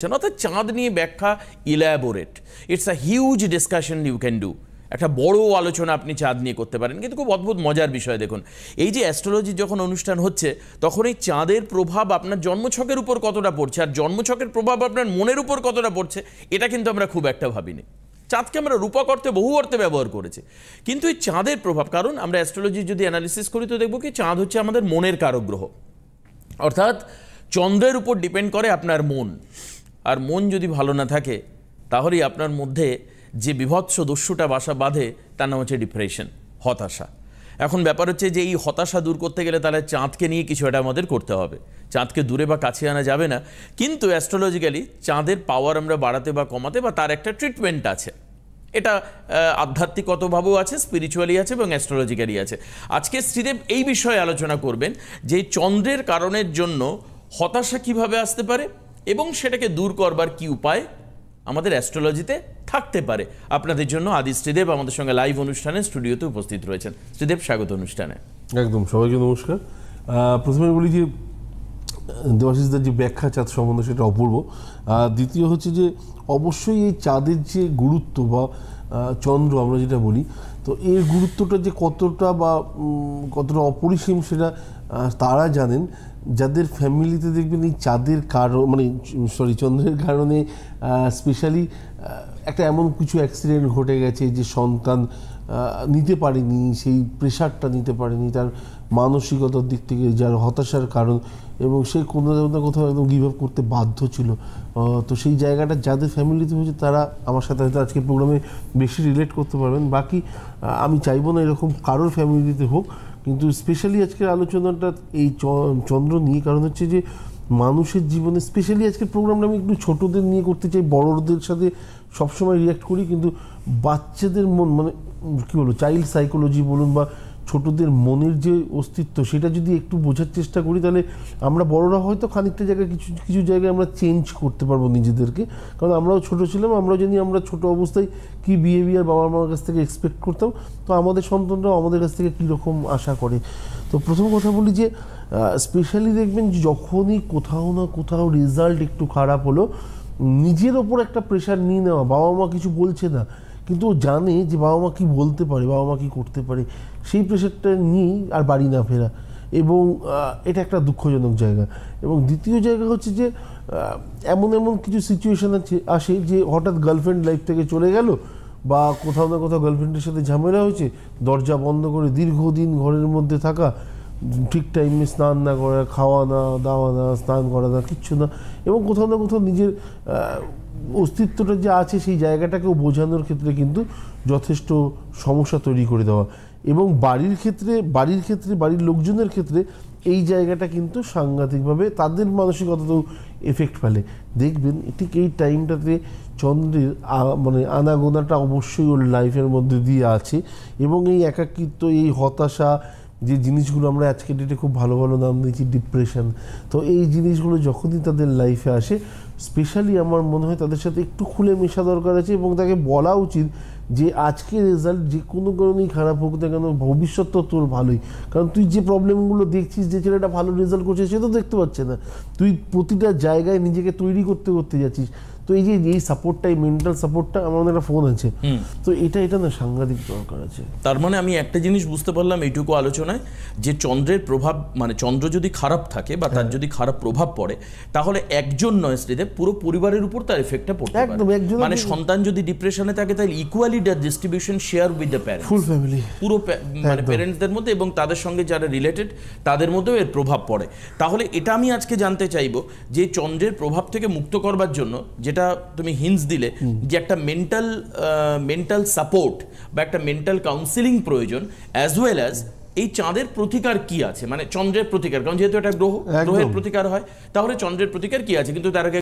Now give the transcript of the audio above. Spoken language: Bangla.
অর্থাৎ চাঁদ নিয়ে ব্যাখ্যা elaborate, it's a huge discussion you can do. একটা বড় আলোচনা আপনি চাঁদ নিয়ে করতে পারেন, কিন্তু খুব অদ্ভুত মজার বিষয় দেখুন, এই যে অ্যাস্ট্রোলজির যখন অনুষ্ঠান হচ্ছে তখন এই চাঁদের প্রভাব আপনার জন্মছকের উপর কতটা পড়ছে আর জন্মছকের প্রভাব আপনার মনের উপর কতটা পড়ছে এটা কিন্তু আমরা খুব একটা ভাবিনি। চাঁদকে আমরা রূপক অর্থে বহু অর্থে ব্যবহার করেছি, কিন্তু এই চাঁদের প্রভাব, কারণ আমরা অ্যাস্ট্রোলজির যদি অ্যানালিসিস করি তো দেখব কি চাঁদ হচ্ছে আমাদের মনের কারক গ্রহ, অর্থাৎ চন্দ্রের উপর ডিপেন্ড করে আপনার মন। আর মন যদি ভালো না থাকে তাহলেই আপনার মধ্যে যে বিভৎস দস্যুটা বাসা বাঁধে তার নাম হচ্ছে ডিপ্রেশন, হতাশা। এখন ব্যাপার হচ্ছে যে এই হতাশা দূর করতে গেলে তাহলে চাঁদকে নিয়ে কিছু একটা আমাদের করতে হবে। চাঁদকে দূরে বা কাছে আনা যাবে না, কিন্তু অ্যাস্ট্রোলজিক্যালি চাঁদের পাওয়ার আমরা বাড়াতে বা কমাতে বা তার একটা ট্রিটমেন্ট আছে। এটা আধ্যাত্মিকতভাবেও আছে, স্পিরিচুয়ালি আছে এবং অ্যাস্ট্রোলজিক্যালি আছে। আজকে শ্রীদেব এই বিষয়ে আলোচনা করবেন যে চন্দ্রের কারণের জন্য হতাশা কিভাবে আসতে পারে এবং সেটাকে দূর করবার কি উপায় আমাদের অ্যাস্ট্রোলজিতে থাকতে পারে। আপনাদের জন্য আদি শ্রীদেব আমাদের সঙ্গে লাইভ অনুষ্ঠানে স্টুডিওতে উপস্থিত রয়েছেন। শ্রীদেব, স্বাগত অনুষ্ঠানে। একদম, সবাইকে নমস্কার। প্রথমে বলি যে দেবাশিসদার যে ব্যাখ্যা চাঁদ সম্বন্ধে সেটা অপূর্ব। দ্বিতীয় হচ্ছে যে অবশ্যই এই চাঁদের যে গুরুত্ব বা চন্দ্র আমরা যেটা বলি, তো এর গুরুত্বটা যে কতটা বা কতটা অপরিসীম সেটা তারা জানেন যাদের ফ্যামিলিতে দেখবেন এই চাঁদের কারণ চন্দ্রের কারণে স্পেশালি একটা এমন কিছু অ্যাক্সিডেন্ট ঘটে গেছে যে সন্তান নিতে পারেনি, সেই প্রেশারটা নিতে পারেনি, তার মানসিকতার দিক থেকে যার হতাশার কারণ, এবং সে কোনো না কোথাও একদম গিভ আপ করতে বাধ্য ছিল। তো সেই জায়গাটা যাদের ফ্যামিলিতে হয়েছে তারা আমার সাথে হয়তো আজকে প্রোগ্রামে বেশি রিলেট করতে পারবেন। বাকি আমি চাইবো না এরকম কারোর ফ্যামিলিতে হোক, কিন্তু স্পেশালি আজকের আলোচনাটা এই চন্দ্র নিয়ে, কারণ হচ্ছে যে মানুষের জীবনে স্পেশালি আজকের প্রোগ্রামটা আমি একটু ছোটদের নিয়ে করতে চাই। বড়দের সাথে সবসময় রিয়াক্ট করি, কিন্তু বাচ্চাদের মন কী বলবো, চাইল্ড সাইকোলজি বলুন বা ছোটদের মনের যে অস্তিত্ব সেটা যদি একটু বোঝার চেষ্টা করি, তাহলে আমরা বড়রা হয়তো খানিকটা জায়গায় কিছু জায়গায় আমরা চেঞ্জ করতে পারবো নিজেদেরকে। কারণ আমরাও ছোট ছিলাম, আমরাও জানি আমরা ছোট অবস্থায় কী বিহেভিয়ার বাবা মার কাছ থেকে এক্সপেক্ট করতাম, তো আমাদের সন্তানরাও আমাদের কাছ থেকে কীরকম আশা করে। তো প্রথম কথা বলি যে স্পেশালি দেখবেন যখনই কোথাও না কোথাও রেজাল্ট একটু খারাপ হলো, নিজের ওপর একটা প্রেশার নিয়ে নেওয়া। বাবা মা কিছু বলছে না, কিন্তু ও জানে যে বাবা মা কী বলতে পারে, বাবা মা কী করতে পারে, সেই প্রেশারটা নিয়েই আর বাড়ি না ফেরা, এবং এটা একটা দুঃখজনক জায়গা। এবং দ্বিতীয় জায়গা হচ্ছে যে এমন কিছু সিচুয়েশান আসে যে হঠাৎ গার্লফ্রেন্ড লাইফ থেকে চলে গেল, বা কোথাও না কোথাও গার্লফ্রেন্ডের সাথে ঝামেলা হয়েছে, দরজা বন্ধ করে দীর্ঘদিন ঘরের মধ্যে থাকা, ঠিক টাইমে স্নান না করা, খাওয়া না দাওয়া না, স্নান করা না, কিচ্ছু না, এবং কোথাও না কোথাও নিজের অস্তিত্বটা যে আছে সেই জায়গাটাকেও বোঝানোর ক্ষেত্রে কিন্তু যথেষ্ট সমস্যা তৈরি করে দেওয়া। এবং বাড়ির ক্ষেত্রে বাড়ির লোকজনের ক্ষেত্রে এই জায়গাটা কিন্তু সাংঘাতিকভাবে তাদের মানসিকতাতেও এফেক্ট ফেলে। দেখবেন ঠিক এই টাইমটাতে চন্দ্রের আনাগোনাটা অবশ্যই ওর লাইফের মধ্যে দিয়ে আছে, এবং এই একাকিত্ব, এই হতাশা, যে জিনিসগুলো আমরা আজকের ডেটে খুব ভালো ভালো নাম দিয়েছি ডিপ্রেশন, তো এই জিনিসগুলো যখনই তাদের লাইফে আসে, স্পেশালি আমার মনে হয় তাদের সাথে একটু খুলে মেশা দরকার আছে, এবং তাকে বলা উচিত যে আজকের রেজাল্ট যে কোনো কারণেই খারাপ হোক না কেন, ভবিষ্যৎ তো তোর ভালোই। কারণ তুই যে প্রবলেমগুলো দেখছিস, যে ছেলেটা ভালো রেজাল্ট করছে সে তো দেখতে পাচ্ছে না, তুই প্রতিটা জায়গায় নিজেকে তৈরি করতে যাচ্ছিস। তো এই সাপোর্টটা, এই মেন্টাল সাপোর্টটা, আমার একটা ফোন আছে, তো এটা না সাংঘাতিক দরকার আছে। তার মানে আমি একটা জিনিস বুঝতে পারলাম এইটুকু আলোচনায়, যে চন্দ্রের প্রভাব চন্দ্র যদি খারাপ থাকে বা তার যদি খারাপ প্রভাব পড়ে, তাহলে একজন নয় শ্রীদেব, পুরো পরিবারের উপর তার এফেক্টটা পড়তে পারে। সন্তান যদি ডিপ্রেশনে থাকে তাহলে equally distribution share with the parents, full family, পুরো প্যারেন্টসদের মধ্যে এবং তাদের সঙ্গে যারা রিলেটেড তাদের মধ্যেও এর প্রভাব পড়ে। তাহলে এটা আমি আজকে জানতে চাইবো যে চন্দ্রের প্রভাব থেকে মুক্ত করবার জন্য, যেটা তুমি হিন্টস দিলে যে একটা মেন্টাল সাপোর্ট বা একটা মেন্টাল কাউন্সিলিং প্রয়োজন, অ্যাজ ওয়েল অ্যাজ এই চাঁদের প্রতিকার কি আছে, চন্দ্রের প্রতিকার, কারণ যেহেতু একটা গ্রহের প্রতিকার হয়, তাহলে চন্দ্রের প্রতিকার কি আছে। কিন্তু তার আগে